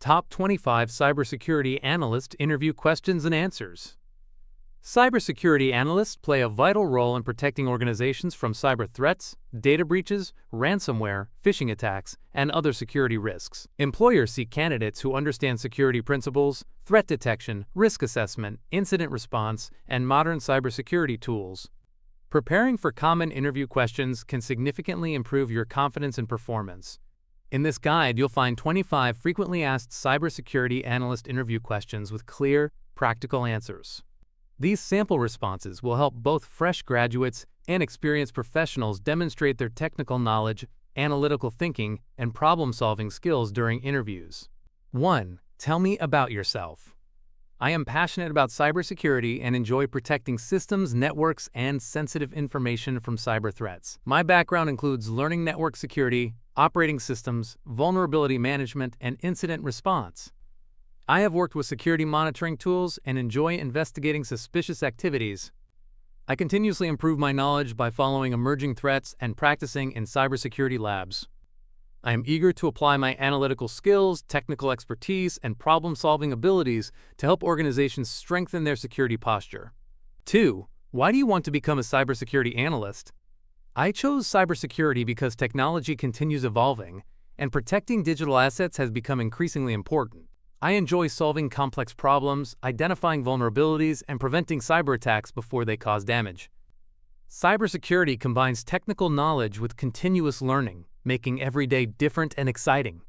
Top 25 Cybersecurity Analyst Interview Questions and Answers. Cybersecurity analysts play a vital role in protecting organizations from cyber threats, data breaches, ransomware, phishing attacks, and other security risks. Employers seek candidates who understand security principles, threat detection, risk assessment, incident response, and modern cybersecurity tools. Preparing for common interview questions can significantly improve your confidence and performance. In this guide, you'll find 25 frequently asked cybersecurity analyst interview questions with clear, practical answers. These sample responses will help both fresh graduates and experienced professionals demonstrate their technical knowledge, analytical thinking, and problem-solving skills during interviews. 1. Tell me about yourself. I am passionate about cybersecurity and enjoy protecting systems, networks, and sensitive information from cyber threats. My background includes learning network security, operating systems, vulnerability management, and incident response. I have worked with security monitoring tools and enjoy investigating suspicious activities. I continuously improve my knowledge by following emerging threats and practicing in cybersecurity labs. I am eager to apply my analytical skills, technical expertise, and problem-solving abilities to help organizations strengthen their security posture. 2. Why do you want to become a cybersecurity analyst? I chose cybersecurity because technology continues evolving, and protecting digital assets has become increasingly important. I enjoy solving complex problems, identifying vulnerabilities, and preventing cyber attacks before they cause damage. Cybersecurity combines technical knowledge with continuous learning, making every day different and exciting.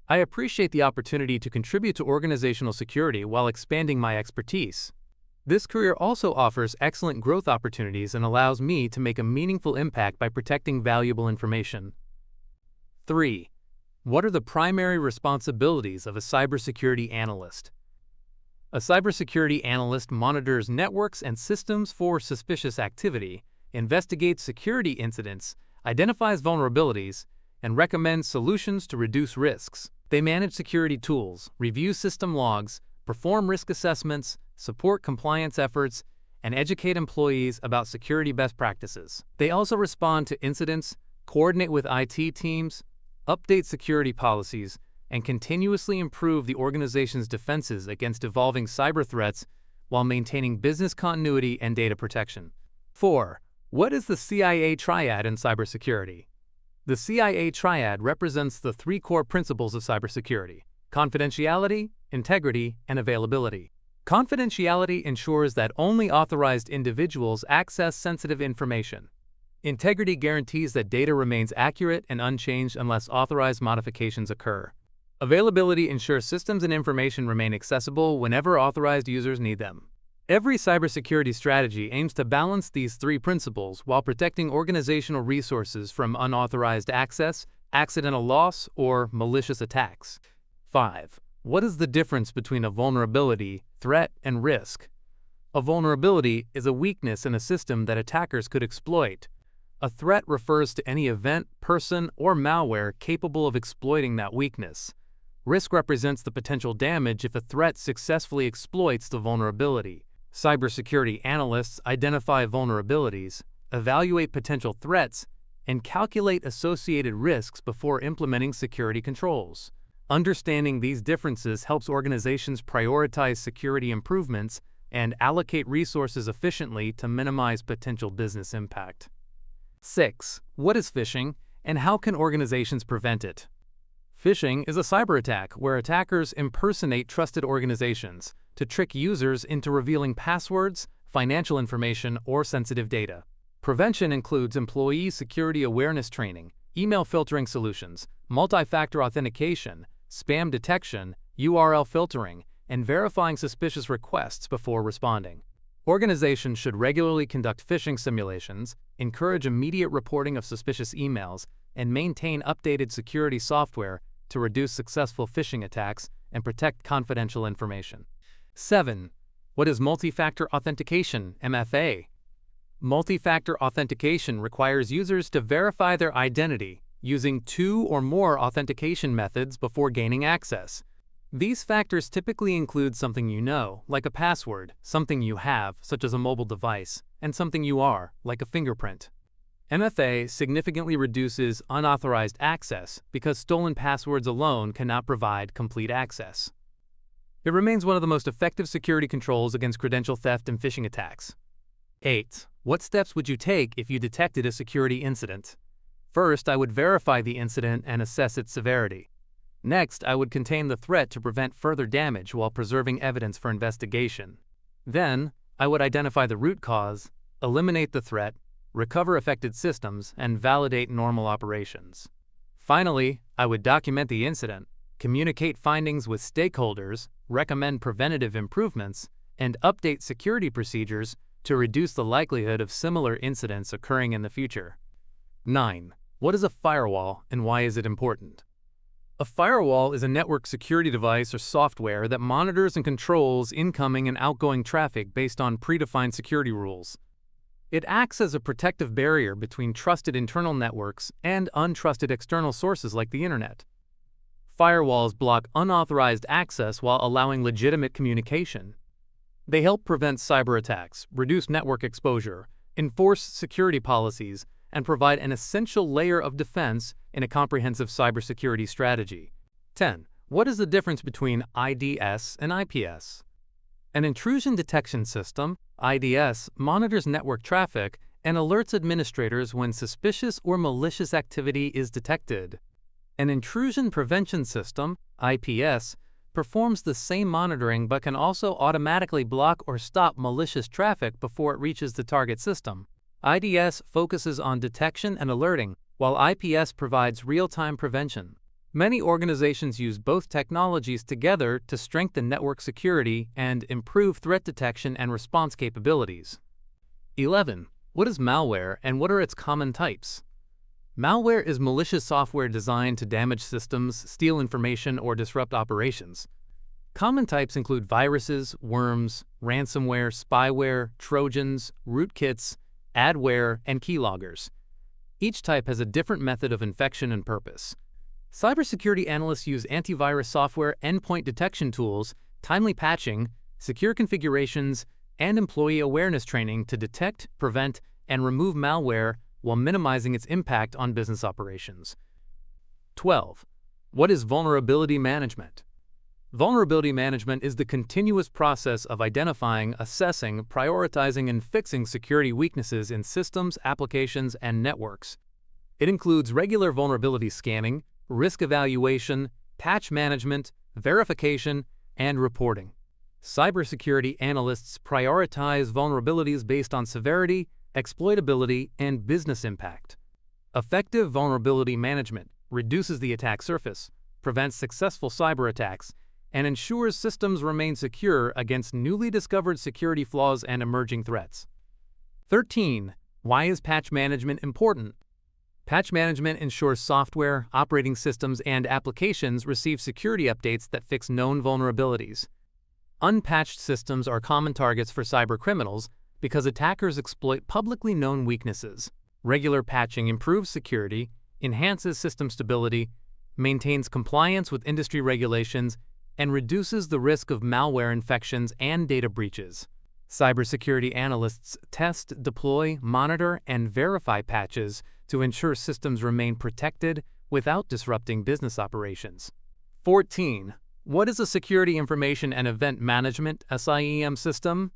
I appreciate the opportunity to contribute to organizational security while expanding my expertise. This career also offers excellent growth opportunities and allows me to make a meaningful impact by protecting valuable information. 3. What are the primary responsibilities of a cybersecurity analyst? A cybersecurity analyst monitors networks and systems for suspicious activity, investigates security incidents, identifies vulnerabilities, and recommends solutions to reduce risks. They manage security tools, review system logs, perform risk assessments, support compliance efforts, and educate employees about security best practices. They also respond to incidents, coordinate with IT teams, update security policies, and continuously improve the organization's defenses against evolving cyber threats while maintaining business continuity and data protection. 4. What is the CIA Triad in cybersecurity? The CIA Triad represents the three core principles of cybersecurity: confidentiality, integrity, and availability. Confidentiality ensures that only authorized individuals access sensitive information. Integrity guarantees that data remains accurate and unchanged unless authorized modifications occur. Availability ensures systems and information remain accessible whenever authorized users need them. Every cybersecurity strategy aims to balance these three principles while protecting organizational resources from unauthorized access, accidental loss, or malicious attacks. 5. What is the difference between a vulnerability, threat, and risk? A vulnerability is a weakness in a system that attackers could exploit. A threat refers to any event, person, or malware capable of exploiting that weakness. Risk represents the potential damage if a threat successfully exploits the vulnerability. Cybersecurity analysts identify vulnerabilities, evaluate potential threats, and calculate associated risks before implementing security controls. Understanding these differences helps organizations prioritize security improvements and allocate resources efficiently to minimize potential business impact. 6. What is phishing, and how can organizations prevent it? Phishing is a cyber attack where attackers impersonate trusted organizations to trick users into revealing passwords, financial information, or sensitive data. Prevention includes employee security awareness training, email filtering solutions, multi-factor authentication, spam detection, URL filtering, and verifying suspicious requests before responding. Organizations should regularly conduct phishing simulations, encourage immediate reporting of suspicious emails, and maintain updated security software to reduce successful phishing attacks and protect confidential information. 7. What is multi-factor authentication, MFA? Multi-factor authentication requires users to verify their identity using 2 or more authentication methods before gaining access. These factors typically include something you know, like a password, something you have, such as a mobile device, and something you are, like a fingerprint. MFA significantly reduces unauthorized access because stolen passwords alone cannot provide complete access. It remains one of the most effective security controls against credential theft and phishing attacks. 8. What steps would you take if you detected a security incident? First, I would verify the incident and assess its severity. Next, I would contain the threat to prevent further damage while preserving evidence for investigation. Then, I would identify the root cause, eliminate the threat, recover affected systems, and validate normal operations. Finally, I would document the incident, communicate findings with stakeholders, recommend preventative improvements, and update security procedures to reduce the likelihood of similar incidents occurring in the future. 9. What is a firewall and why is it important? A firewall is a network security device or software that monitors and controls incoming and outgoing traffic based on predefined security rules. It acts as a protective barrier between trusted internal networks and untrusted external sources like the internet. Firewalls block unauthorized access while allowing legitimate communication. They help prevent cyber attacks, reduce network exposure, enforce security policies, and provide an essential layer of defense in a comprehensive cybersecurity strategy. 10. What is the difference between IDS and IPS? An intrusion detection system, IDS, monitors network traffic and alerts administrators when suspicious or malicious activity is detected. An intrusion prevention system, IPS, performs the same monitoring but can also automatically block or stop malicious traffic before it reaches the target system. IDS focuses on detection and alerting, while IPS provides real-time prevention. Many organizations use both technologies together to strengthen network security and improve threat detection and response capabilities. 11. What is malware and what are its common types? Malware is malicious software designed to damage systems, steal information, or disrupt operations. Common types include viruses, worms, ransomware, spyware, trojans, rootkits, adware, and keyloggers. Each type has a different method of infection and purpose. Cybersecurity analysts use antivirus software, endpoint detection tools, timely patching, secure configurations, and employee awareness training to detect, prevent, and remove malware while minimizing its impact on business operations. 12. What is vulnerability management? Vulnerability management is the continuous process of identifying, assessing, prioritizing, and fixing security weaknesses in systems, applications, and networks. It includes regular vulnerability scanning, risk evaluation, patch management, verification, and reporting. Cybersecurity analysts prioritize vulnerabilities based on severity, exploitability, and business impact. Effective vulnerability management reduces the attack surface, prevents successful cyber attacks, and ensures systems remain secure against newly discovered security flaws and emerging threats. 13. Why is patch management important? Patch management ensures software, operating systems, and applications receive security updates that fix known vulnerabilities. Unpatched systems are common targets for cybercriminals because attackers exploit publicly known weaknesses. Regular patching improves security, enhances system stability, maintains compliance with industry regulations, and reduces the risk of malware infections and data breaches. Cybersecurity analysts test, deploy, monitor, and verify patches to ensure systems remain protected without disrupting business operations. 14. What is a Security Information and Event Management (SIEM) system?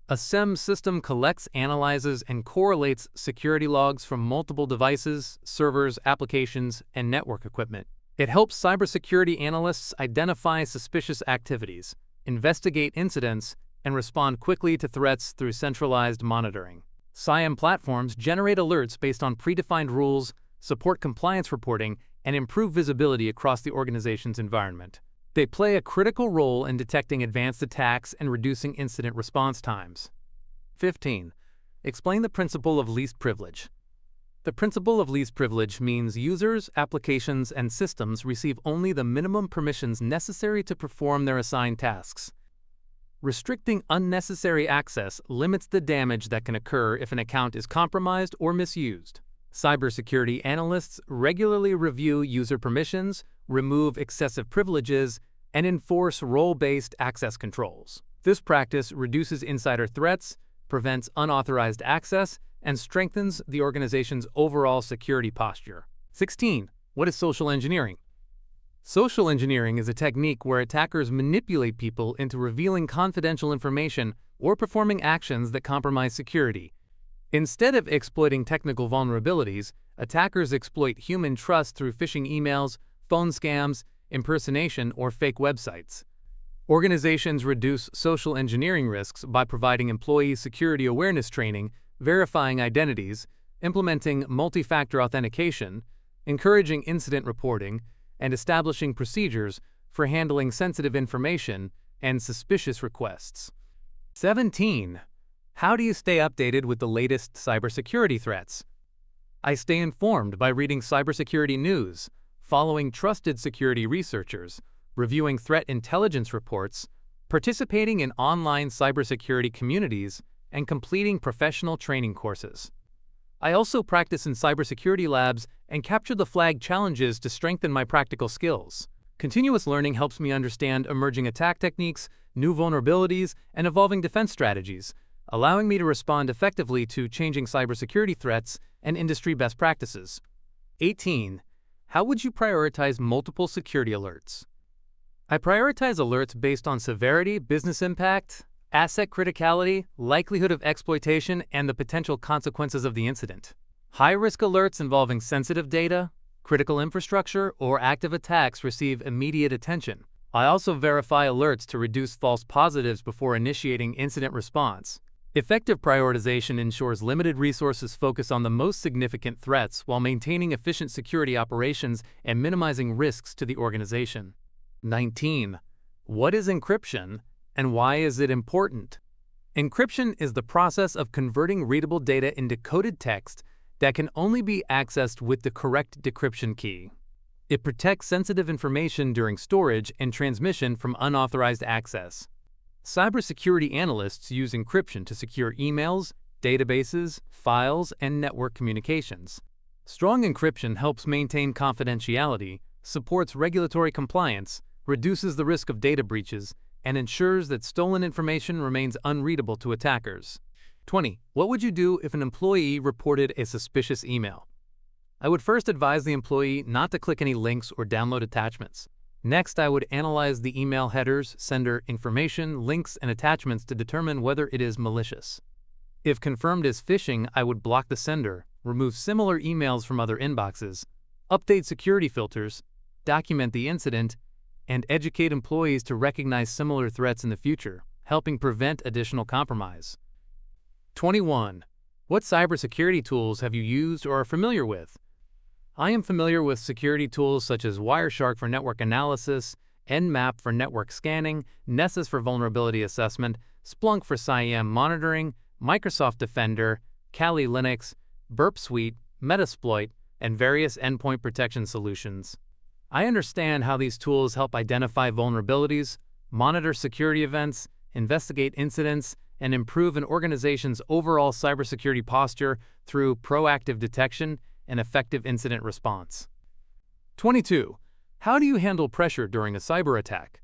A SIEM system collects, analyzes, and correlates security logs from multiple devices, servers, applications, and network equipment. It helps cybersecurity analysts identify suspicious activities, investigate incidents, and respond quickly to threats through centralized monitoring. SIEM platforms generate alerts based on predefined rules, support compliance reporting, and improve visibility across the organization's environment. They play a critical role in detecting advanced attacks and reducing incident response times. 15. Explain the principle of least privilege. The principle of least privilege means users, applications, and systems receive only the minimum permissions necessary to perform their assigned tasks. Restricting unnecessary access limits the damage that can occur if an account is compromised or misused. Cybersecurity analysts regularly review user permissions, remove excessive privileges, and enforce role-based access controls. This practice reduces insider threats, prevents unauthorized access, and strengthens the organization's overall security posture. 16. What is social engineering? Social engineering is a technique where attackers manipulate people into revealing confidential information or performing actions that compromise security. Instead of exploiting technical vulnerabilities, attackers exploit human trust through phishing emails, phone scams, impersonation, or fake websites. Organizations reduce social engineering risks by providing employee security awareness training, verifying identities, implementing multi-factor authentication, encouraging incident reporting, and establishing procedures for handling sensitive information and suspicious requests. 17. How do you stay updated with the latest cybersecurity threats? I stay informed by reading cybersecurity news, following trusted security researchers, reviewing threat intelligence reports, participating in online cybersecurity communities, and completing professional training courses. I also practice in cybersecurity labs and capture the flag challenges to strengthen my practical skills. Continuous learning helps me understand emerging attack techniques, new vulnerabilities, and evolving defense strategies, allowing me to respond effectively to changing cybersecurity threats and industry best practices. 18. How would you prioritize multiple security alerts? I prioritize alerts based on severity, business impact, asset criticality, likelihood of exploitation, and the potential consequences of the incident. High-risk alerts involving sensitive data, critical infrastructure, or active attacks receive immediate attention. I also verify alerts to reduce false positives before initiating incident response. Effective prioritization ensures limited resources focus on the most significant threats while maintaining efficient security operations and minimizing risks to the organization. 19. What is encryption, and why is it important? Encryption is the process of converting readable data into coded text that can only be accessed with the correct decryption key. It protects sensitive information during storage and transmission from unauthorized access. Cybersecurity analysts use encryption to secure emails, databases, files, and network communications. Strong encryption helps maintain confidentiality, supports regulatory compliance, reduces the risk of data breaches, and ensures that stolen information remains unreadable to attackers. 20. What would you do if an employee reported a suspicious email? I would first advise the employee not to click any links or download attachments. Next, I would analyze the email headers, sender information, links, and attachments to determine whether it is malicious. If confirmed as phishing, I would block the sender, remove similar emails from other inboxes, update security filters, document the incident, and educate employees to recognize similar threats in the future, helping prevent additional compromise. 21. What cybersecurity tools have you used or are familiar with? I am familiar with security tools such as Wireshark for network analysis, Nmap for network scanning, Nessus for vulnerability assessment, Splunk for SIEM monitoring, Microsoft Defender, Kali Linux, Burp Suite, Metasploit, and various endpoint protection solutions. I understand how these tools help identify vulnerabilities, monitor security events, investigate incidents, and improve an organization's overall cybersecurity posture through proactive detection and effective incident response. 22. How do you handle pressure during a cyber attack?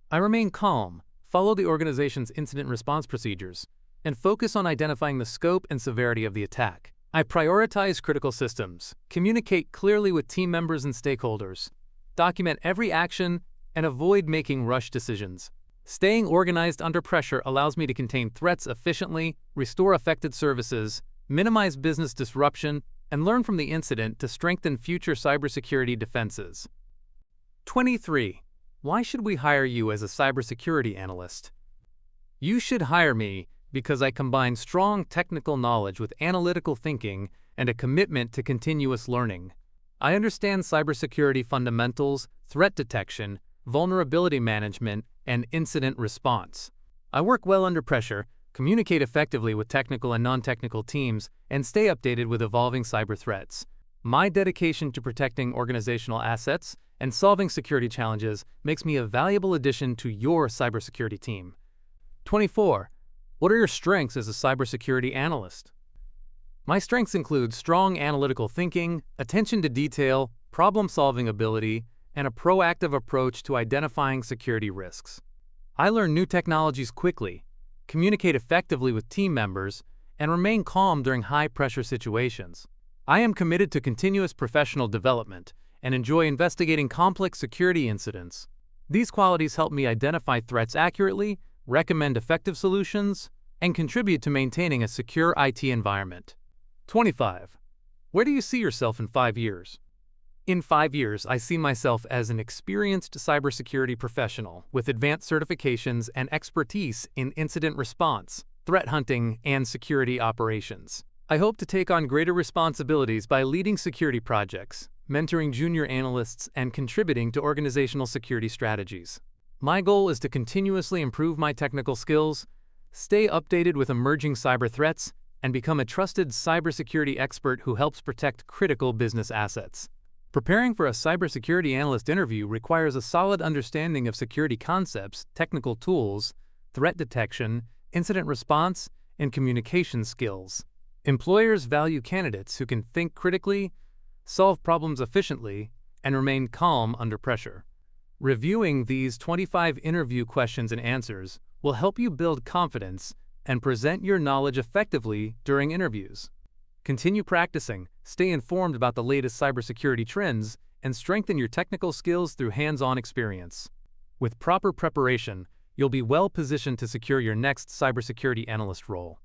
I remain calm, follow the organization's incident response procedures, and focus on identifying the scope and severity of the attack. I prioritize critical systems, communicate clearly with team members and stakeholders, document every action, and avoid making rush decisions. Staying organized under pressure allows me to contain threats efficiently, restore affected services, minimize business disruption, and learn from the incident to strengthen future cybersecurity defenses. 23. Why should we hire you as a cybersecurity analyst? You should hire me because I combine strong technical knowledge with analytical thinking and a commitment to continuous learning. I understand cybersecurity fundamentals, threat detection, vulnerability management, and incident response. I work well under pressure, communicate effectively with technical and non-technical teams, and stay updated with evolving cyber threats. My dedication to protecting organizational assets and solving security challenges makes me a valuable addition to your cybersecurity team. 24. What are your strengths as a cybersecurity analyst? My strengths include strong analytical thinking, attention to detail, problem-solving ability, and a proactive approach to identifying security risks. I learn new technologies quickly, communicate effectively with team members, and remain calm during high-pressure situations. I am committed to continuous professional development and enjoy investigating complex security incidents. These qualities help me identify threats accurately, recommend effective solutions, and contribute to maintaining a secure IT environment. 25. Where do you see yourself in 5 years? In 5 years, I see myself as an experienced cybersecurity professional with advanced certifications and expertise in incident response, threat hunting, and security operations. I hope to take on greater responsibilities by leading security projects, mentoring junior analysts, and contributing to organizational security strategies. My goal is to continuously improve my technical skills, stay updated with emerging cyber threats, and become a trusted cybersecurity expert who helps protect critical business assets. Preparing for a cybersecurity analyst interview requires a solid understanding of security concepts, technical tools, threat detection, incident response, and communication skills. Employers value candidates who can think critically, solve problems efficiently, and remain calm under pressure. Reviewing these 25 interview questions and answers will help you build confidence and present your knowledge effectively during interviews. Continue practicing, stay informed about the latest cybersecurity trends, and strengthen your technical skills through hands-on experience. With proper preparation, you'll be well positioned to secure your next cybersecurity analyst role.